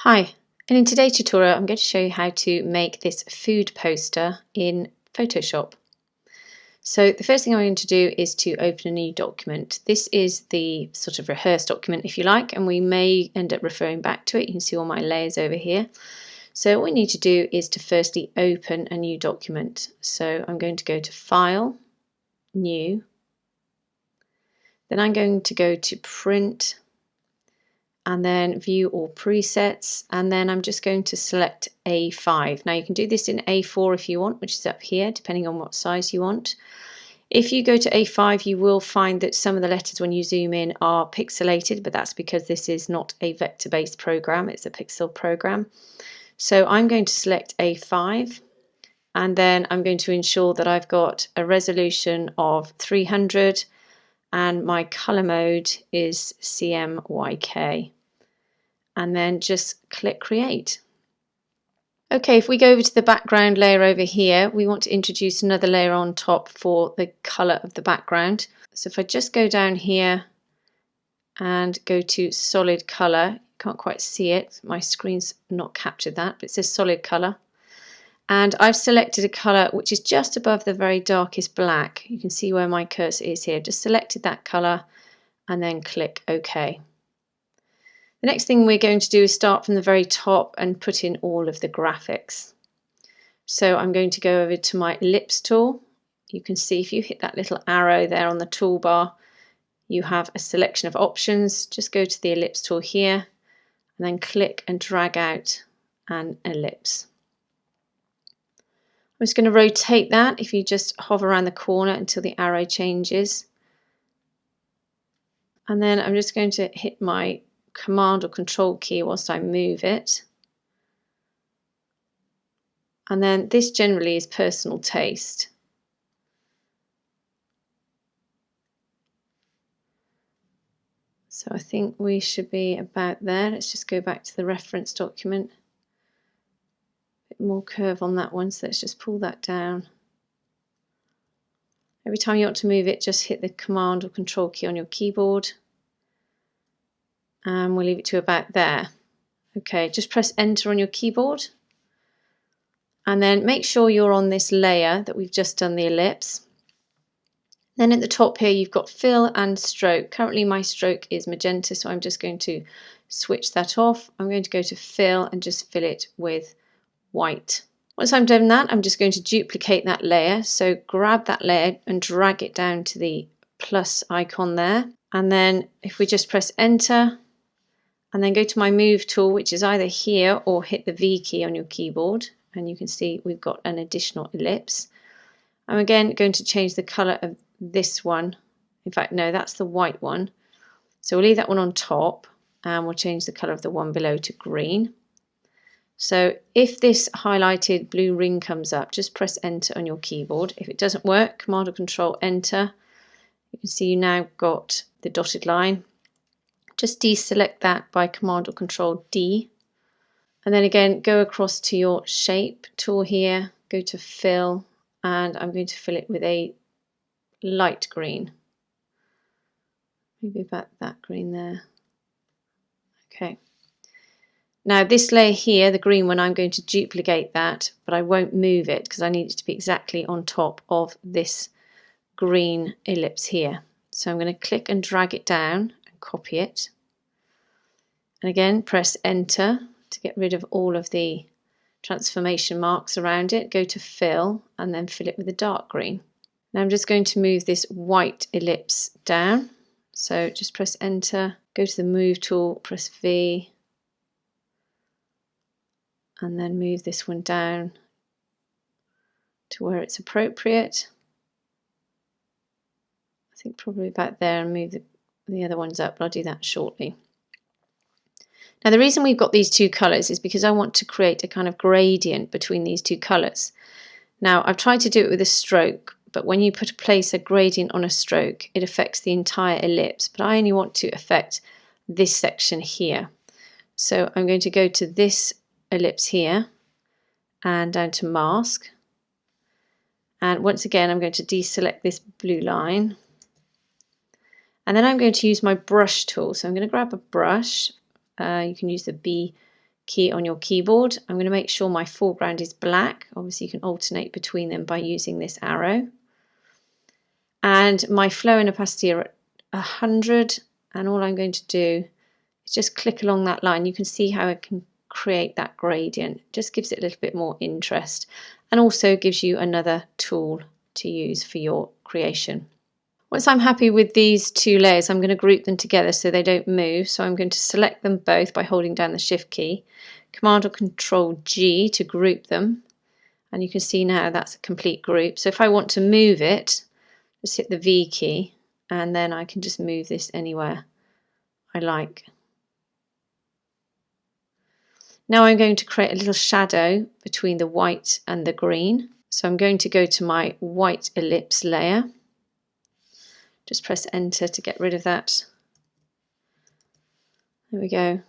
Hi, and in today's tutorial I'm going to show you how to make this food poster in Photoshop. So the first thing I'm going to do is to open a new document. This is the sort of rehearsed document if you like, and we may end up referring back to it. You can see all my layers over here. So what we need to do is to firstly open a new document. So I'm going to go to File, New, then I'm going to go to Print, and then View All Presets, and then I'm just going to select A5. Now you can do this in A4 if you want, which is up here, depending on what size you want. If you go to A5, you will find that some of the letters when you zoom in are pixelated, but that's because this is not a vector-based program, it's a pixel program. So I'm going to select A5, and then I'm going to ensure that I've got a resolution of 300 and my color mode is CMYK, and then just click create. Okay, if we go over to the background layer over here, we want to introduce another layer on top for the color of the background. So if I just go down here and go to solid color, you can't quite see it, my screen's not captured that, but it says solid color. And I've selected a colour which is just above the very darkest black. You can see where my cursor is here. Just selected that colour and then click OK. The next thing we're going to do is start from the very top and put in all of the graphics. So I'm going to go over to my ellipse tool. You can see if you hit that little arrow there on the toolbar, you have a selection of options. Just go to the ellipse tool here and then click and drag out an ellipse. I'm just going to rotate that if you just hover around the corner until the arrow changes. And then I'm just going to hit my Command or Control key whilst I move it. And then this generally is personal taste. So I think we should be about there. Let's just go back to the reference document. A bit more curve on that one, so let's just pull that down. Every time you want to move it, just hit the Command or Control key on your keyboard. And we'll leave it to about there. Okay, just press Enter on your keyboard. And then make sure you're on this layer that we've just done the ellipse. Then at the top here you've got fill and stroke. Currently my stroke is magenta, so I'm just going to switch that off. I'm going to go to fill and just fill it with white. Once I'm done that, I'm just going to duplicate that layer. So grab that layer and drag it down to the plus icon there. And then if we just press enter and then go to my move tool, which is either here or hit the V key on your keyboard, and you can see we've got an additional ellipse. I'm again going to change the color of this one. In fact, no, that's the white one. So we'll leave that one on top and we'll change the color of the one below to green. So if this highlighted blue ring comes up, just press enter on your keyboard. If it doesn't work, Command or Control enter. You can see you now got the dotted line. Just deselect that by Command or Control D. And then again, go across to your shape tool here, go to fill, and I'm going to fill it with a light green. Maybe about that green there. Okay. Now this layer here, the green one, I'm going to duplicate that, but I won't move it because I need it to be exactly on top of this green ellipse here. So I'm going to click and drag it down and copy it. And again, press enter to get rid of all of the transformation marks around it. Go to fill and then fill it with a dark green. Now I'm just going to move this white ellipse down. So just press enter, go to the move tool, press V, and then move this one down to where it's appropriate. I think probably about there, and move the other ones up, but I'll do that shortly. Now the reason we've got these two colours is because I want to create a kind of gradient between these two colours. Now I've tried to do it with a stroke, but when you place a gradient on a stroke, it affects the entire ellipse, but I only want to affect this section here. So I'm going to go to this ellipse here and down to mask, and once again I'm going to deselect this blue line, and then I'm going to use my brush tool. So I'm going to grab a brush. You can use the B key on your keyboard. I'm going to make sure my foreground is black. Obviously you can alternate between them by using this arrow. And my flow and opacity are at 100, and all I'm going to do is just click along that line. You can see how I can create that gradient. It just gives it a little bit more interest and also gives you another tool to use for your creation. Once I'm happy with these two layers, I'm going to group them together so they don't move. So I'm going to select them both by holding down the Shift key, Command or Control G to group them. And you can see now that's a complete group. So if I want to move it, just hit the V key and then I can just move this anywhere I like. Now I'm going to create a little shadow between the white and the green. So I'm going to go to my white ellipse layer. Just press enter to get rid of that. There we go.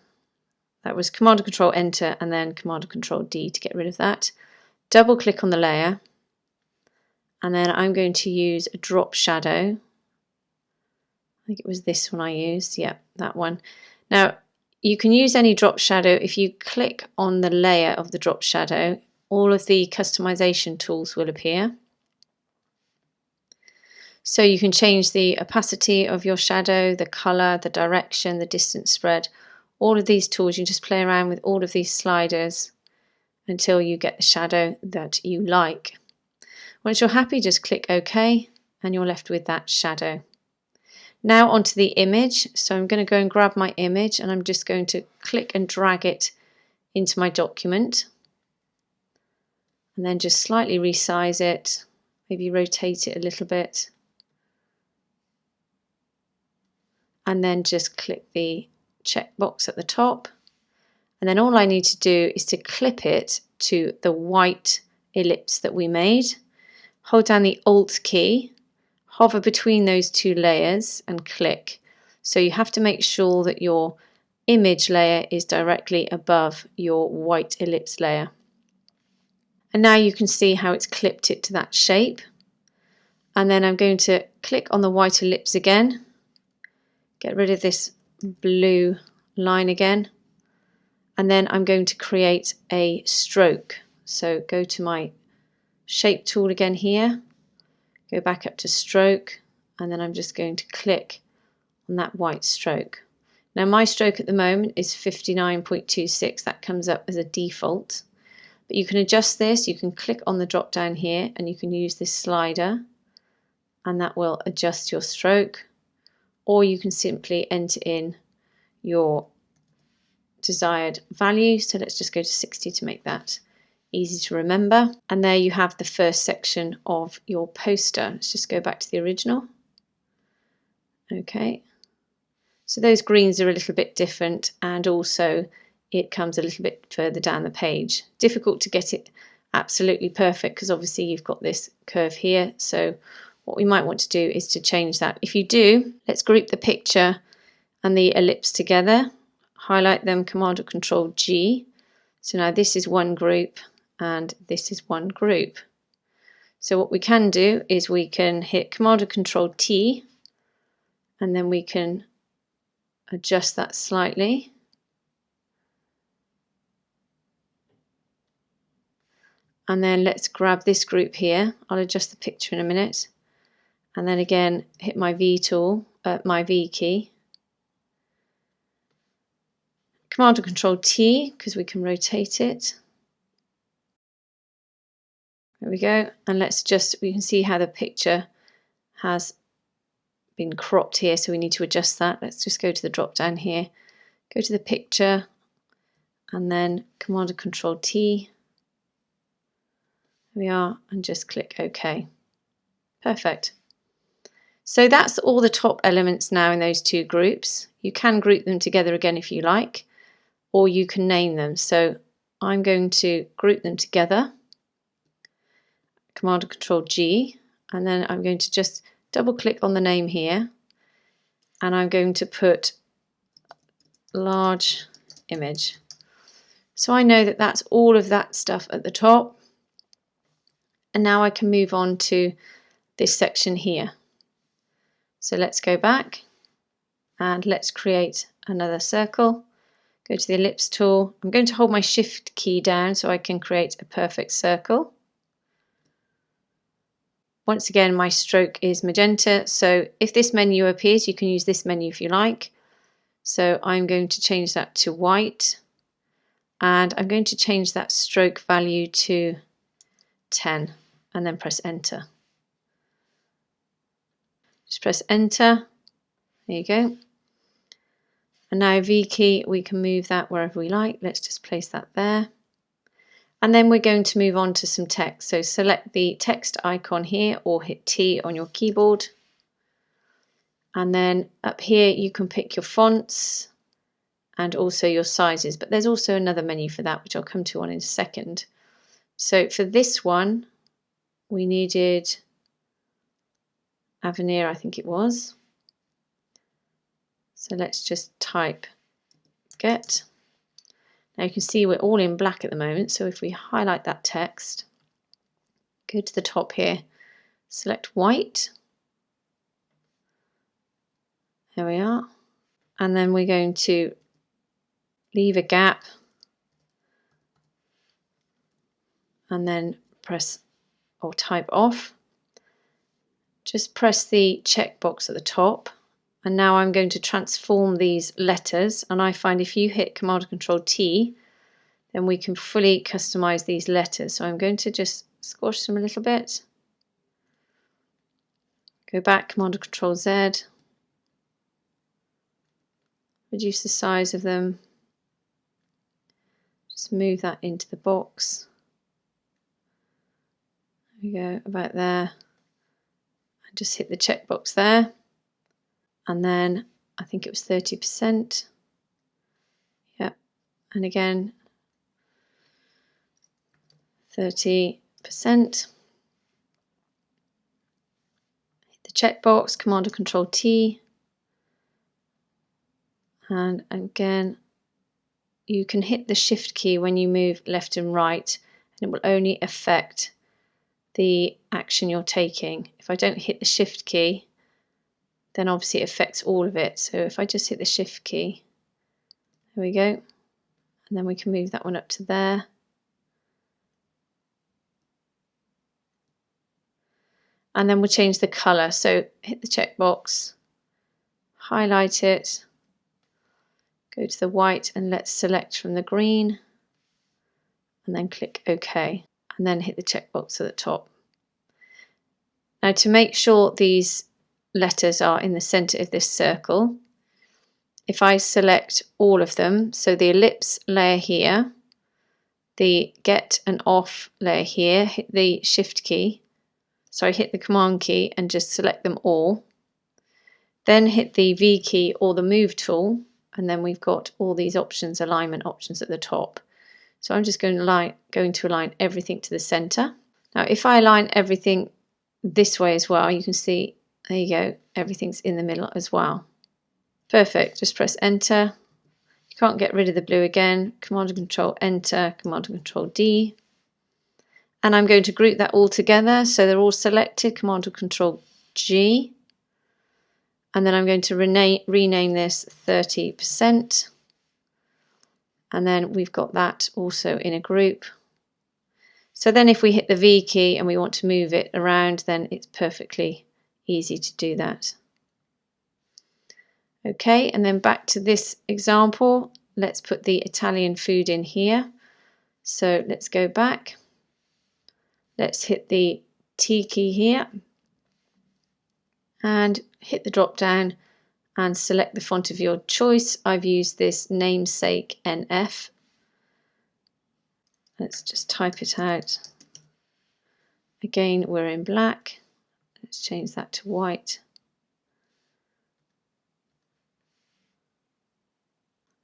That was Command and Control enter and then Command and Control D to get rid of that. Double click on the layer and then I'm going to use a drop shadow. I think it was this one I used. Yeah, that one. Now you can use any drop shadow. If you click on the layer of the drop shadow, all of the customization tools will appear. So you can change the opacity of your shadow, the color, the direction, the distance spread. All of these tools, you just play around with all of these sliders until you get the shadow that you like. Once you're happy, just click OK and you're left with that shadow. Now onto the image. So I'm going to go and grab my image and I'm just going to click and drag it into my document. And then just slightly resize it, maybe rotate it a little bit. And then just click the checkbox at the top. And then all I need to do is to clip it to the white ellipse that we made. Hold down the Alt key, hover between those two layers and click. So you have to make sure that your image layer is directly above your white ellipse layer. And now you can see how it's clipped it to that shape. And then I'm going to click on the white ellipse again. Get rid of this blue line again. And then I'm going to create a stroke. So go to my shape tool again here, go back up to stroke, and then I'm just going to click on that white stroke. Now my stroke at the moment is 59.26. That comes up as a default. But you can adjust this. You can click on the drop down here and you can use this slider and that will adjust your stroke. Or you can simply enter in your desired value. So let's just go to 60 to make that easy to remember. And there you have the first section of your poster. Let's just go back to the original. Okay. So those greens are a little bit different and also it comes a little bit further down the page. Difficult to get it absolutely perfect because obviously you've got this curve here. So what we might want to do is to change that. If you do, let's group the picture and the ellipse together. Highlight them, Command or Control G. So now this is one group and this is one group. So what we can do is we can hit Command or Control T and then we can adjust that slightly. And then let's grab this group here. I'll adjust the picture in a minute. And then again, hit my V tool, my V key. Command or Control T, because we can rotate it. There we go. And we can see how the picture has been cropped here. So we need to adjust that. Let's just go to the drop down here. Go to the picture and then Command or Control T. There we are, and just click OK. Perfect. So that's all the top elements now in those two groups. You can group them together again if you like, or you can name them. So I'm going to group them together, Command and Control G, and then I'm going to just double click on the name here, and I'm going to put large image. So I know that that's all of that stuff at the top. And now I can move on to this section here. So let's go back and let's create another circle. Go to the ellipse tool. I'm going to hold my shift key down so I can create a perfect circle. Once again, my stroke is magenta, so if this menu appears, you can use this menu if you like. So I'm going to change that to white, and I'm going to change that stroke value to 10 and then press enter. Just press enter. There you go. And now V key, we can move that wherever we like. Let's just place that there. And then we're going to move on to some text. So select the text icon here or hit T on your keyboard. And then up here you can pick your fonts and also your sizes, but there's also another menu for that, which I'll come to on in a second. So for this one, we needed Avenir, I think it was. So let's just type get. Now you can see we're all in black at the moment, so if we highlight that text, go to the top here, select white. There we are. And then we're going to leave a gap and then press or type off. Just press the checkbox at the top, and now I'm going to transform these letters, and I find if you hit Command and Control T, then we can fully customize these letters. So I'm going to just squash them a little bit, go back, Command and Control Z, reduce the size of them, just move that into the box. There we go, about there. And just hit the checkbox there, and then I think it was 30%. Yep, and again 30%. Hit the checkbox, Command and Control T, and again you can hit the shift key when you move left and right, and it will only affect the action you're taking. If I don't hit the shift key, then obviously it affects all of it. So if I just hit the shift key, there we go, and then we can move that one up to there. And then we'll change the colour. So hit the checkbox, highlight it, go to the white, and let's select from the green, and then click OK, and then hit the checkbox at the top. Now to make sure these letters are in the centre of this circle, if I select all of them, so the ellipse layer here, the get and off layer here, hit the shift key, sorry, hit the command key and just select them all, then hit the V key or the move tool, and then we've got all these options, alignment options at the top. So I'm just going to align everything to the centre. Now if I align everything this way as well, you can see, there you go, everything's in the middle as well. Perfect, just press enter. You can't get rid of the blue again, Command and Control enter, Command and Control D. And I'm going to group that all together so they're all selected, Command and Control G. And then I'm going to rename this 30%. And then we've got that also in a group. So then if we hit the V key and we want to move it around, then it's perfectly easy to do that. Okay, and then back to this example, let's put the Italian food in here. So let's go back. Let's hit the T key here and hit the drop down and select the font of your choice. I've used this Namesake NF. Let's just type it out. Again, we're in black. Let's change that to white.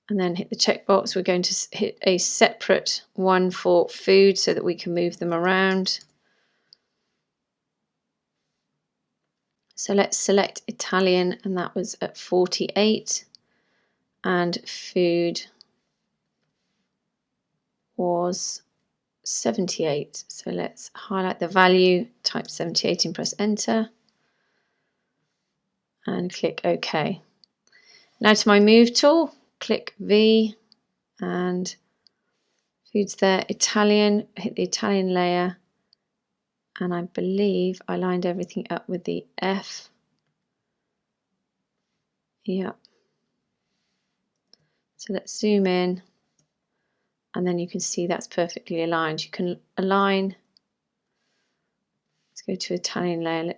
And then hit the checkbox. We're going to hit a separate one for food so that we can move them around. So let's select Italian, and that was at 48, and food was 78. So let's highlight the value, type 78 and press enter, and click OK. Now to my move tool, click V, and food's there. Italian, hit the Italian layer, and I believe I lined everything up with the F. Yeah. So let's zoom in, and then you can see that's perfectly aligned. You can align. Let's go to Italian layer.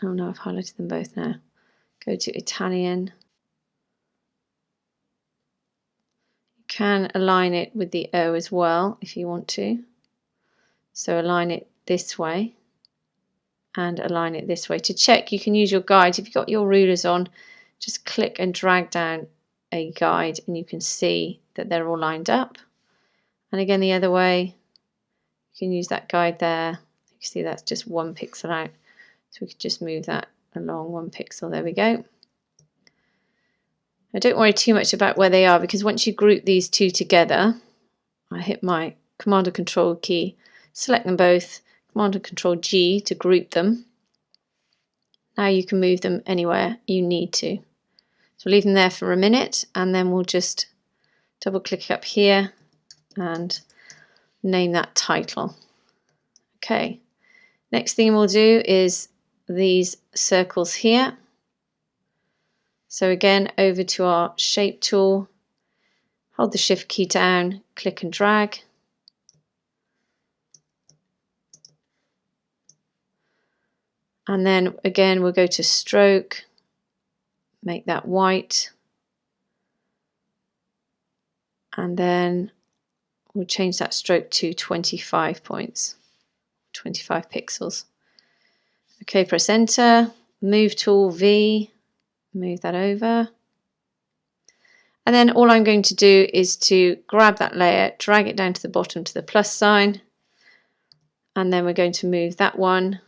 Oh no, I've highlighted them both now. Go to Italian. You can align it with the O as well if you want to. So align it this way and align it this way. To check, you can use your guide. If you've got your rulers on, just click and drag down a guide and you can see that they're all lined up. And again, the other way, you can use that guide there. You can see that's just 1 pixel out. So we could just move that along 1 pixel. There we go. Now don't worry too much about where they are, because once you group these two together, I hit my Command and Control key, select them both, Command and Control G to group them. Now you can move them anywhere you need to. So leave them there for a minute, and then we'll just double click up here and name that title. Okay, next thing we'll do is these circles here. So again, over to our shape tool, hold the shift key down, click and drag. And then again, we'll go to stroke, make that white. And then we'll change that stroke to 25 points, 25 pixels. Okay, press enter, move tool V, move that over. And then all I'm going to do is to grab that layer, drag it down to the bottom to the plus sign. And then we're going to move that one.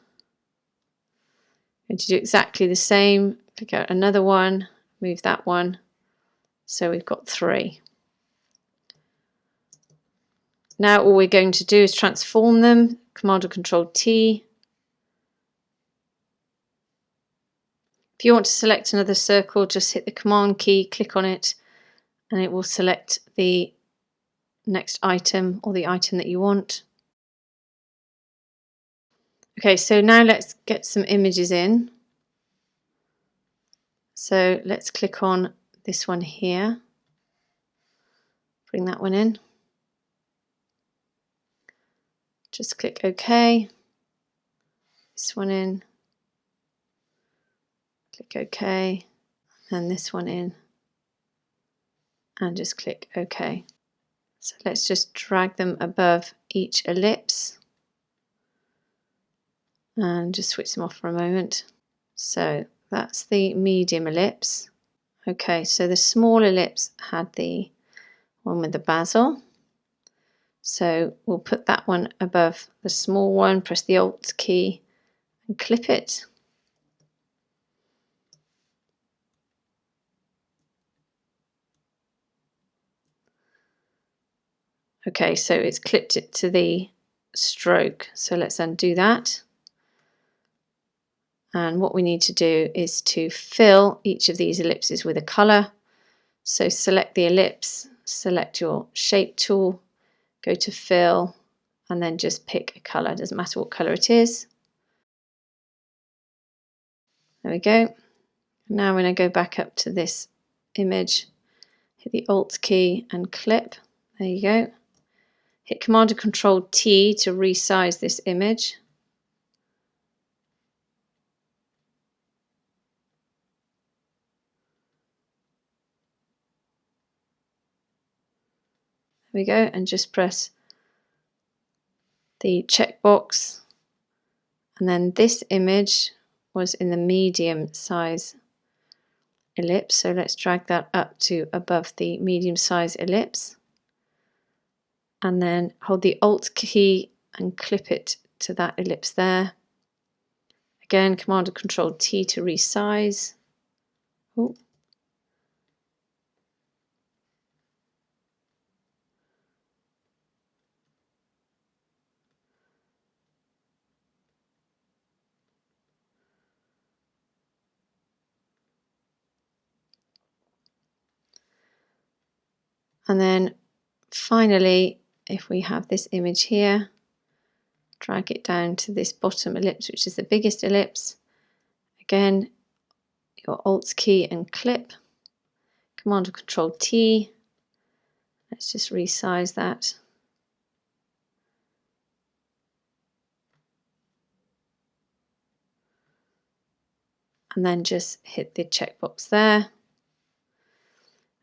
I'm going to do exactly the same. Pick out another one, move that one. So we've got 3. Now all we're going to do is transform them. Command or Control T. If you want to select another circle, just hit the Command key, click on it, and it will select the next item or the item that you want. Okay, so now let's get some images in. So let's click on this one here. Bring that one in. Just click OK. This one in. Click OK. And this one in. And just click OK. So let's just drag them above each ellipse. And just switch them off for a moment. So that's the medium ellipse. Okay, so the small ellipse had the one with the basil. So we'll put that one above the small one, press the Alt key and clip it. Okay, so it's clipped it to the stroke. So let's undo that. And what we need to do is to fill each of these ellipses with a colour. So select the ellipse, select your shape tool, go to fill, and then just pick a colour. Doesn't matter what colour it is. There we go. Now when I go back up to this image, hit the Alt key and clip. There you go. Hit Command and Control T to resize this image. There we go, and just press the checkbox. And then this image was in the medium size ellipse, so let's drag that up to above the medium size ellipse. And then hold the Alt key and clip it to that ellipse there. Again, Command and Control T to resize. Ooh. And then finally, if we have this image here, drag it down to this bottom ellipse, which is the biggest ellipse. Again, your Alt key and clip, Command or Control T. Let's just resize that. And then just hit the checkbox there.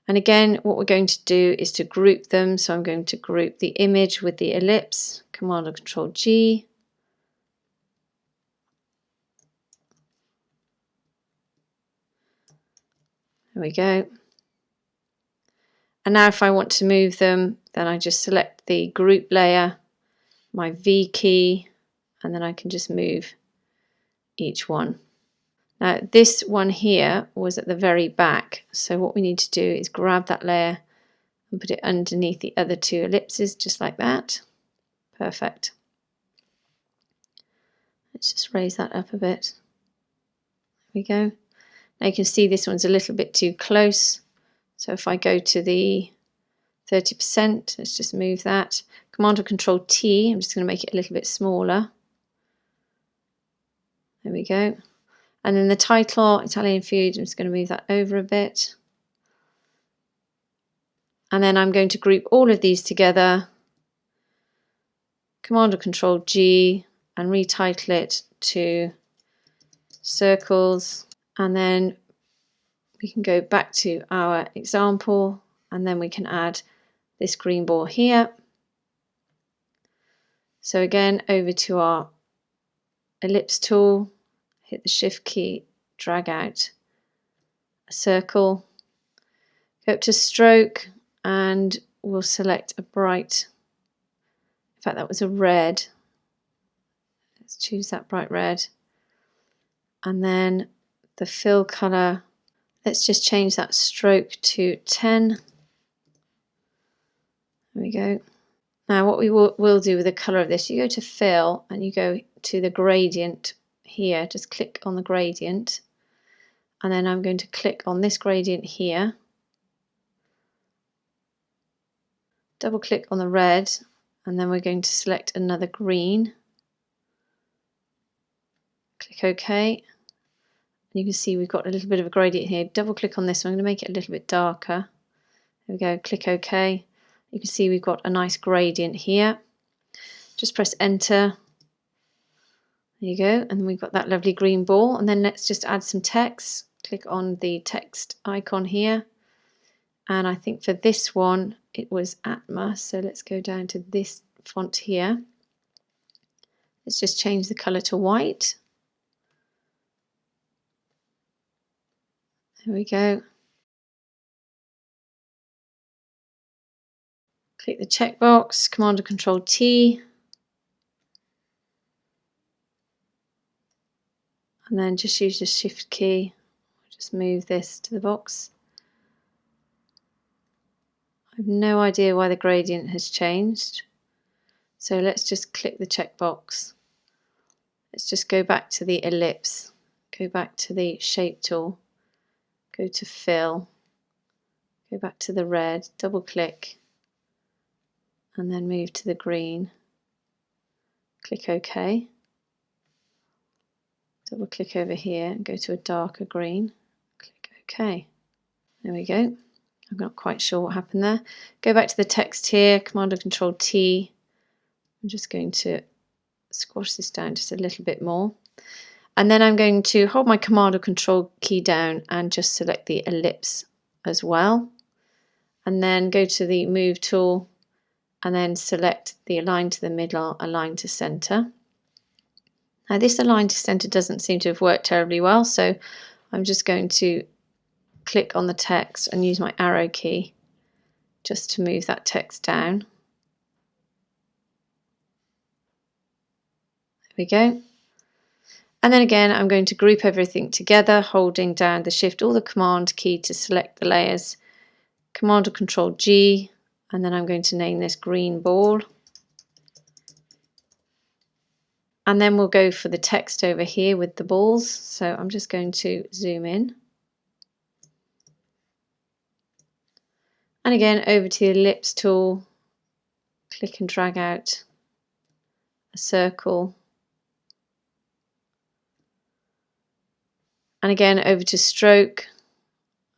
And again, what we're going to do is to group them. So I'm going to group the image with the ellipse, Command or Control G. There we go. And now if I want to move them, then I just select the group layer, my V key, and then I can just move each one. Now this one here was at the very back, so what we need to do is grab that layer and put it underneath the other two ellipses, just like that. Perfect. Let's just raise that up a bit. There we go. Now you can see this one's a little bit too close, so if I go to the 30%, let's just move that. Command or Control T, I'm just going to make it a little bit smaller. There we go. And then the title, Italian food, I'm just going to move that over a bit. And then I'm going to group all of these together. Command or Control G and retitle it to circles. And then we can go back to our example and then we can add this green ball here. So again, over to our ellipse tool, hit the Shift key, drag out a circle, go up to stroke, and we'll select a bright, in fact that was a red, let's choose that bright red, and then the fill color, let's just change that stroke to 10. There we go. Now what we will do with the color of this, you go to fill and you go to the gradient here, just click on the gradient, and then I'm going to click on this gradient here, double click on the red, and then we're going to select another green, click OK, and you can see we've got a little bit of a gradient here. Double click on this one, I'm going to make it a little bit darker. There we go, click OK. You can see we've got a nice gradient here. Just press enter. There you go, and we've got that lovely green ball. And then let's just add some text. Click on the text icon here, and I think for this one it was Atma, so let's go down to this font here. Let's just change the color to white. There we go. Click the checkbox, Command or Control T, and then just use the Shift key. Just move this to the box. I have no idea why the gradient has changed, so let's just click the checkbox. Let's just go back to the ellipse, go back to the shape tool, go to fill, go back to the red, double click, and then move to the green. Click OK. Double click over here and go to a darker green. Click OK. There we go. I'm not quite sure what happened there. Go back to the text here, Command or Control T. I'm just going to squash this down just a little bit more. And then I'm going to hold my Command or Control key down and just select the ellipse as well. And then go to the Move tool and then select the Align to the Middle, Align to Center. Now this Align to Center doesn't seem to have worked terribly well, so I'm just going to click on the text and use my arrow key just to move that text down. There we go. And then again, I'm going to group everything together, holding down the Shift or the Command key to select the layers. Command or Control G, and then I'm going to name this green ball. And then we'll go for the text over here with the balls. So I'm just going to zoom in. And again, over to the ellipse tool, click and drag out a circle. And again, over to stroke,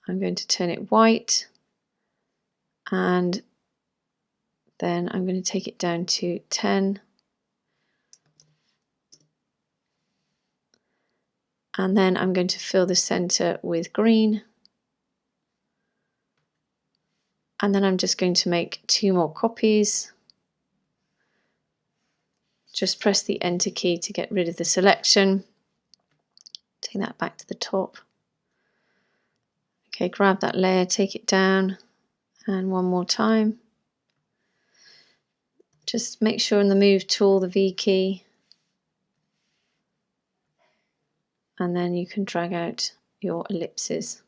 I'm going to turn it white, and then I'm going to take it down to 10. And then I'm going to fill the center with green. And then I'm just going to make 2 more copies. Just press the Enter key to get rid of the selection. Take that back to the top. Okay, grab that layer, take it down, and one more time. Just make sure in the Move tool, the V key, and then you can drag out your ellipses.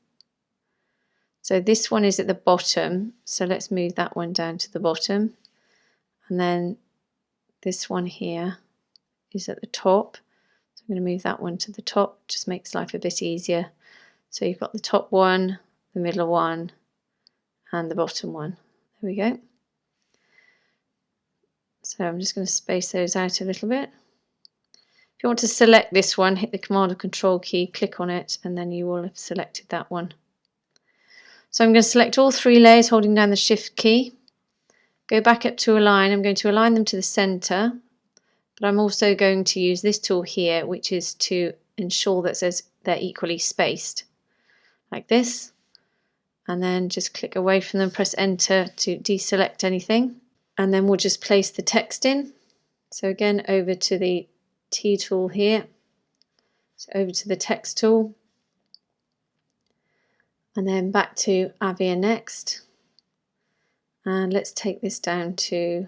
So this one is at the bottom, so let's move that one down to the bottom, and then this one here is at the top, so I'm going to move that one to the top, just makes life a bit easier. So you've got the top one, the middle one, and the bottom one. There we go. So I'm just going to space those out a little bit. If you want to select this one, hit the Command or Control key, click on it, and then you will have selected that one. So I'm going to select all 3 layers holding down the Shift key. Go back up to Align. I'm going to align them to the center, but I'm also going to use this tool here, which is to ensure that says they're equally spaced, like this. And then just click away from them, press Enter to deselect anything. And then we'll just place the text in. So again, over to the T tool here, so over to the text tool, and then back to Avia Next, and let's take this down to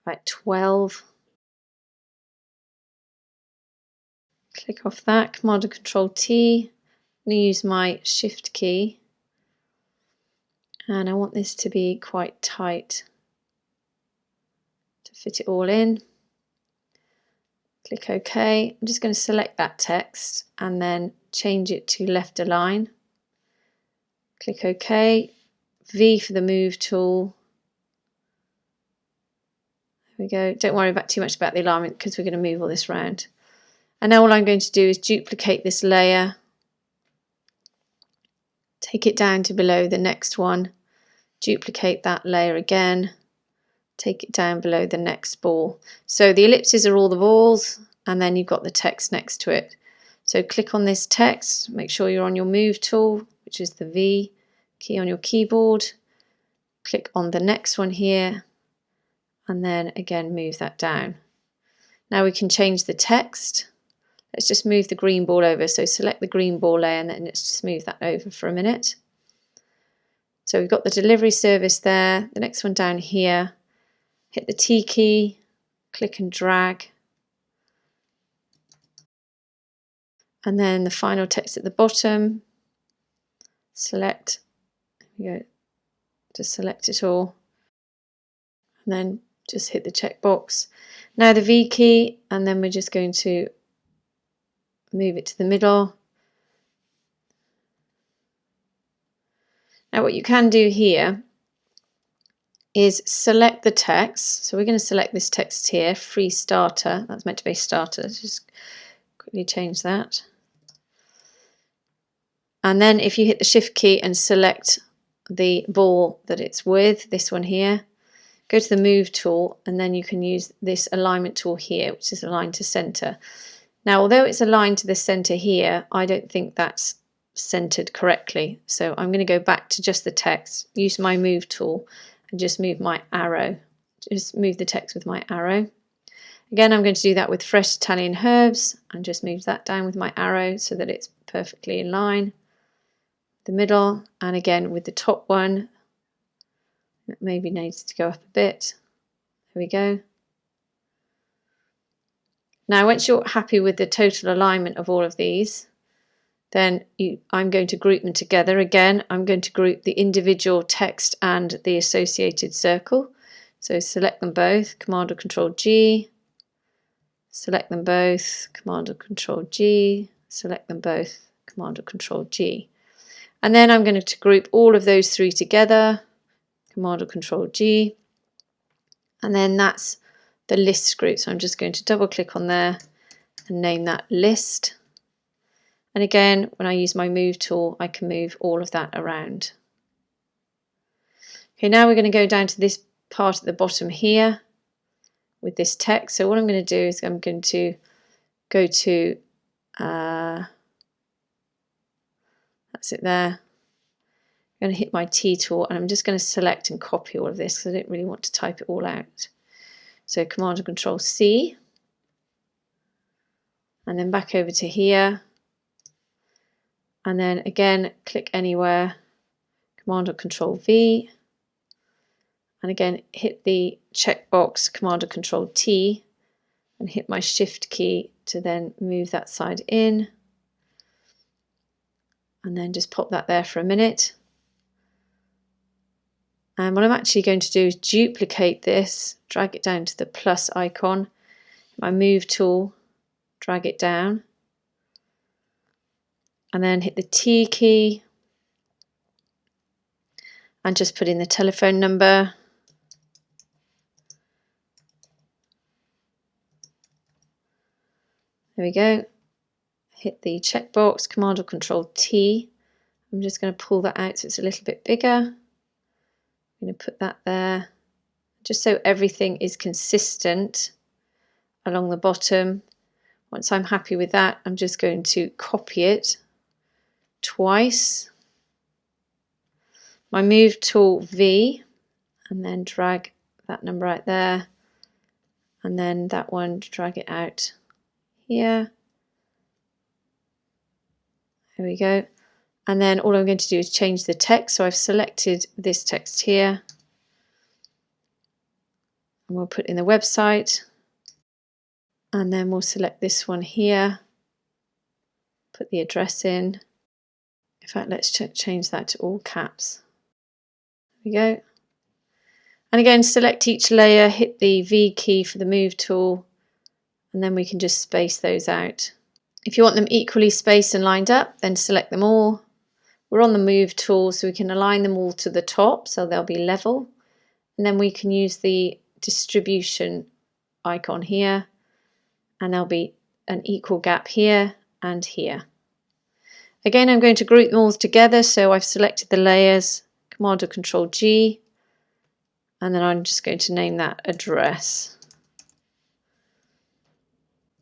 about 12. Click off that, Command or Control T. I'm going to use my Shift key, and I want this to be quite tight to fit it all in. Click OK. I'm just going to select that text and then change it to left align. Click OK. V for the Move tool. There we go. Don't worry about too much about the alignment because we're going to move all this around. And now all I'm going to do is duplicate this layer, take it down to below the next one, duplicate that layer again, take it down below the next ball. So the ellipses are all the balls, and then you've got the text next to it. So click on this text, make sure you're on your Move tool, which is the V key on your keyboard. Click on the next one here, and then again move that down. Now we can change the text. Let's just move the green ball over. So select the green ball layer and then let's just move that over for a minute. So we've got the delivery service there. The next one down here. Hit the T key, click and drag. And then the final text at the bottom. Select. There we go. Just select it all. And then just hit the checkbox. Now the V key, and then we're just going to move it to the middle. Now what you can do here is select the text. So we're going to select this text here, free starter. That's meant to be starter. Let's just quickly change that. And then if you hit the Shift key and select the ball that it's with, this one here, go to the Move tool, and then you can use this alignment tool here, which is aligned to center. Now, although it's aligned to the center here, I don't think that's centered correctly. So I'm going to go back to just the text, use my Move tool, and just move my arrow. Just move the text with my arrow. Again, I'm going to do that with fresh Italian herbs, and just move that down with my arrow so that it's perfectly in line. The middle, and again with the top one, it maybe needs to go up a bit. There we go. Now once you're happy with the total alignment of all of these, then I'm going to group them together. Again, I'm going to group the individual text and the associated circle. So select them both, Command or Control G, select them both, Command or Control G, select them both, Command or Control G. And then I'm going to group all of those 3 together, Command or Control G, and then that's the list group. So I'm just going to double click on there and name that list. And again, when I use my move tool, I can move all of that around. Okay, now we're going to go down to this part at the bottom here with this text. So what I'm going to do is I'm going to go to, that's it there. I'm going to hit my T tool and I'm just going to select and copy all of this because I don't really want to type it all out. So Command and Control C, and then back over to here, and then again click anywhere, Command or Control V, and again hit the checkbox Command or Control T and hit my Shift key to then move that side in, and then just pop that there for a minute. And what I'm actually going to do is duplicate this, drag it down to the plus icon, my move tool, drag it down, and then hit the T key and just put in the telephone number. There we go. Hit the checkbox, Command or Control T. I'm just going to pull that out so it's a little bit bigger. I'm going to put that there, just so everything is consistent along the bottom. Once I'm happy with that, I'm just going to copy it twice. My move tool V, and then drag that number out there, and then that one, drag it out here. There we go. And then all I'm going to do is change the text. So I've selected this text here, and we'll put in the website, and then we'll select this one here, put the address in. In fact, let's change that to all caps. There we go. And again, select each layer, hit the V key for the move tool, and then we can just space those out. If you want them equally spaced and lined up, then select them all. We're on the move tool, so we can align them all to the top so they'll be level. And then we can use the distribution icon here, and there'll be an equal gap here and here. Again, I'm going to group them all together, so I've selected the layers, Command or Control G, and then I'm just going to name that address.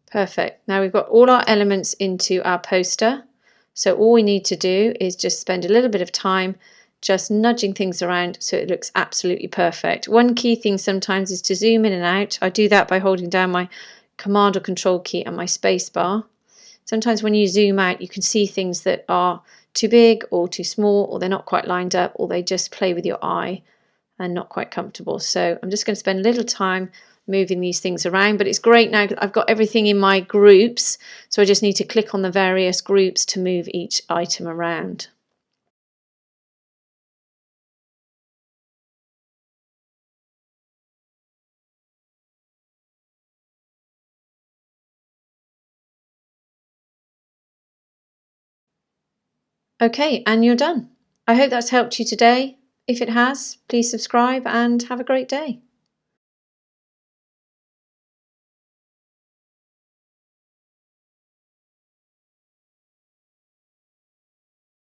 Perfect. Now we've got all our elements into our poster. So all we need to do is just spend a little bit of time just nudging things around so it looks absolutely perfect. One key thing sometimes is to zoom in and out. I do that by holding down my Command or Control key and my space bar. Sometimes when you zoom out, you can see things that are too big or too small, or they're not quite lined up, or they just play with your eye and not quite comfortable. So I'm just going to spend a little time moving these things around, but it's great now I've got everything in my groups, so I just need to click on the various groups to move each item around. Okay, and you're done. I hope that's helped you today. If it has, please subscribe and have a great day.